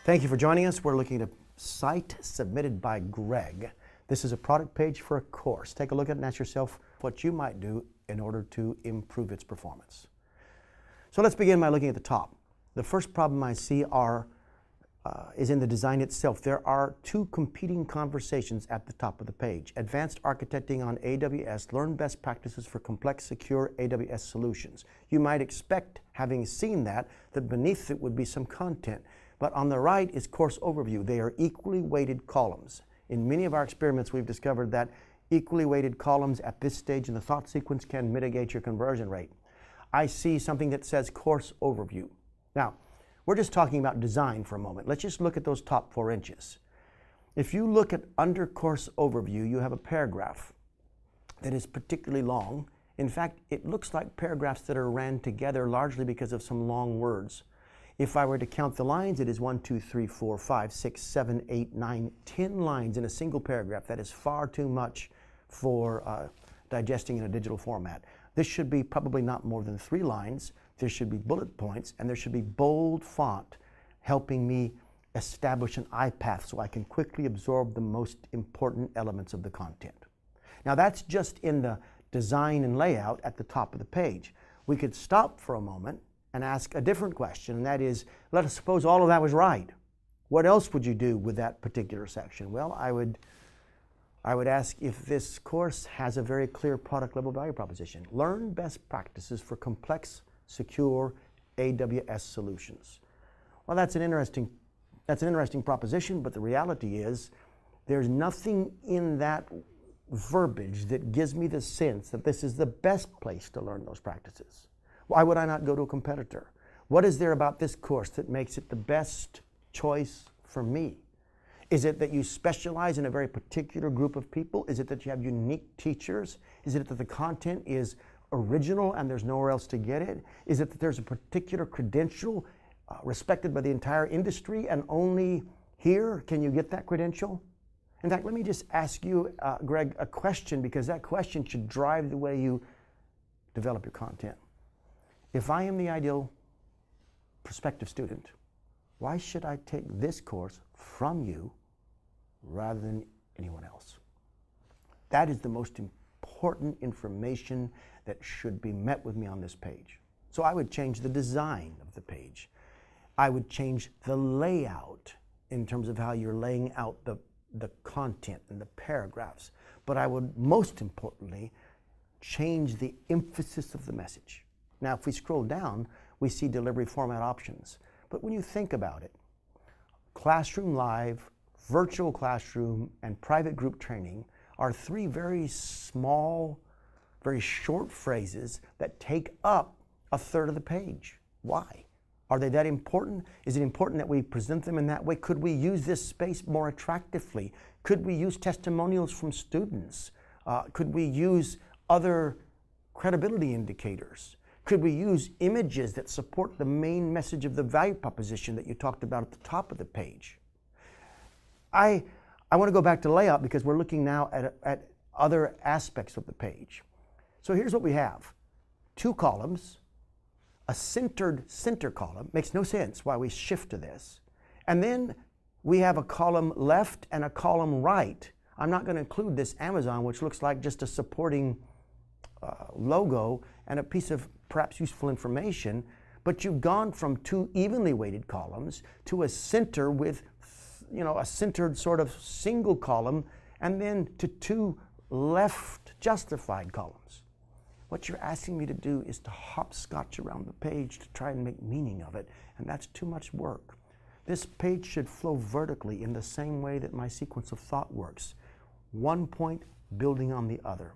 Thank you for joining us. We're looking at a site submitted by Greg. This is a product page for a course. Take a look at it and ask yourself what you might do in order to improve its performance. So let's begin by looking at the top. The first problem I see is in the design itself. There are two competing conversations at the top of the page. Advanced Architecting on AWS, learn best practices for complex, secure AWS solutions. You might expect, having seen that beneath it would be some content. But on the right is course overview. They are equally weighted columns. In many of our experiments, we've discovered that equally weighted columns at this stage in the thought sequence can mitigate your conversion rate. I see something that says course overview. Now, we're just talking about design for a moment. Let's just look at those top 4 inches. If you look at under course overview, you have a paragraph that is particularly long. In fact, it looks like paragraphs that are ran together largely because of some long words. If I were to count the lines, it is 1, 2, 3, 4, 5, 6, 7, 8, 9, 10 lines in a single paragraph. That is far too much for digesting in a digital format. This should be probably not more than 3 lines. There should be bullet points, and there should be bold font helping me establish an eye path so I can quickly absorb the most important elements of the content. Now that's just in the design and layout at the top of the page. We could stop for a moment and ask a different question, and that is, let us suppose all of that was right. What else would you do with that particular section? Well, I would ask if this course has a very clear product level value proposition. Learn best practices for complex, secure AWS solutions. Well, that's an interesting proposition, but the reality is there's nothing in that verbiage that gives me the sense that this is the best place to learn those practices. Why would I not go to a competitor? What is there about this course that makes it the best choice for me? Is it that you specialize in a very particular group of people? Is it that you have unique teachers? Is it that the content is original and there's nowhere else to get it? Is it that there's a particular credential respected by the entire industry and only here can you get that credential? In fact, let me just ask you, Greg, a question, because that question should drive the way you develop your content. If I am the ideal prospective student, why should I take this course from you rather than anyone else? That is the most important information that should be met with me on this page. So I would change the design of the page. I would change the layout in terms of how you're laying out the content and the paragraphs. But I would most importantly change the emphasis of the message. Now, if we scroll down, we see delivery format options. But when you think about it, Classroom Live, Virtual Classroom, and Private Group Training are 3 very small, very short phrases that take up 1/3 of the page. Why? Are they that important? Is it important that we present them in that way? Could we use this space more attractively? Could we use testimonials from students? Could we use other credibility indicators? Could we use images that support the main message of the value proposition that you talked about at the top of the page? I want to go back to layout because we're looking now at other aspects of the page. So here's what we have. 2 columns, a centered center column. Makes no sense why we shift to this. And then we have a column left and a column right. I'm not going to include this Amazon, which looks like just a supporting logo and a piece of perhaps useful information, but you've gone from 2 evenly weighted columns to a center with, a centered sort of single column, and then to 2 left justified columns. What you're asking me to do is to hopscotch around the page to try and make meaning of it, and that's too much work. This page should flow vertically in the same way that my sequence of thought works. One point building on the other.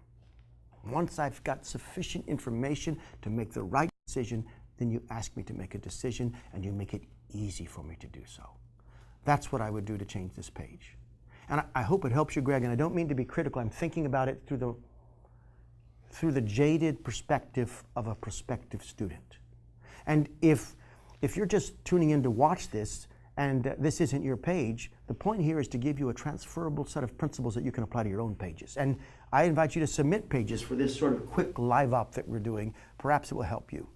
Once I've got sufficient information to make the right decision, then you ask me to make a decision and you make it easy for me to do so. That's what I would do to change this page. And I hope it helps you, Greg, and I don't mean to be critical. I'm thinking about it through the jaded perspective of a prospective student. And if you're just tuning in to watch this and this isn't your page, the point here is to give you a transferable set of principles that you can apply to your own pages. And I invite you to submit pages for this sort of quick live op that we're doing. Perhaps it will help you.